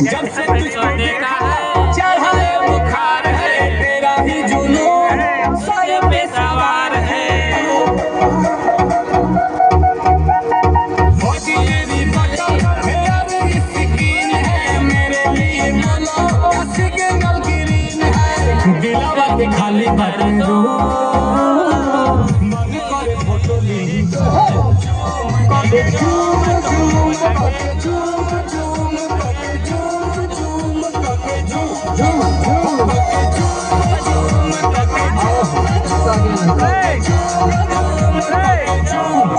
जब से तुझको देखा है चढ़ा है बुखार है तेरा ही जुनून सर पे सवार है। होती मेरी बटन मेरा भी स्किन है मेरे लिए बोलो सिग्नल ग्रीन है। दिलावा के खाली बटन दो मन करे फोटो ली करे झूम झूम करे झूम झूम करे झूम झूम करे झूम झूम करे झूम झूम करे झूम।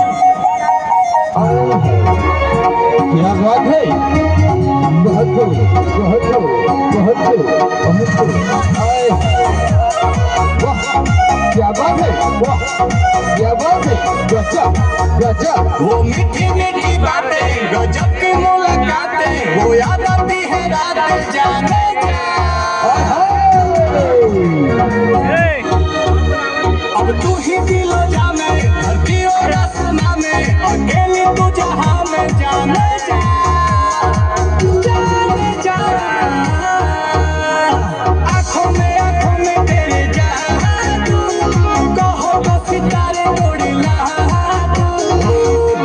क्या बात है, बहुत बहुत बहुत बहुत वाह क्या बात है, वाह क्या बात है, गजब गजब। वो मीठी मीठी बातें गजब की मुलाकातें वो याद आती है रात जाने अब तू ही दिलो जाने धरती और आसमां में अकेली तू जहां में जाने जा जाने जा। आंखों में तेरे जादू कहो तो सितारे तोड़ी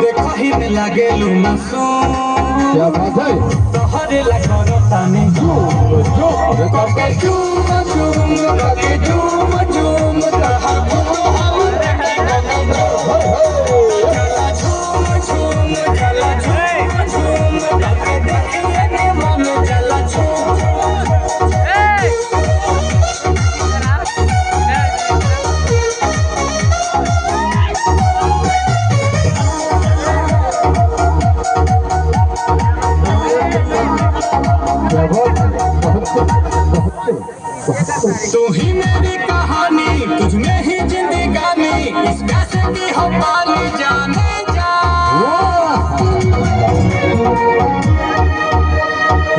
देखो ही लगे लू मासूम। क्या बात है, तोहरे लगो ताने झूम झूम करके झूम झूम करके झूम झूम कहा हम रखे चला झूम झूम चला झूम झूम करके देखिए कि मन चला झूम। तू ही मेरी कहानी तुझ में ही जिंदगानी इस पैसे की हो पानी जाने जा।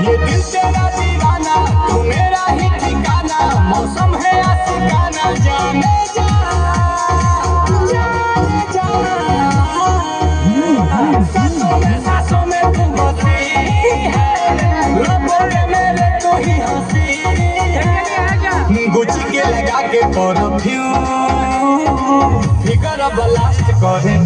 ये दिल तेरा दीवाना तू मेरा ही ठिकाना मौसम है आशिकाना जाने जा जाने जा। सांसों में तू बसी है लबों में मेरे तू ही हंसी गुची के लगा के परफ्यूम फिगर ब्लास्ट करे।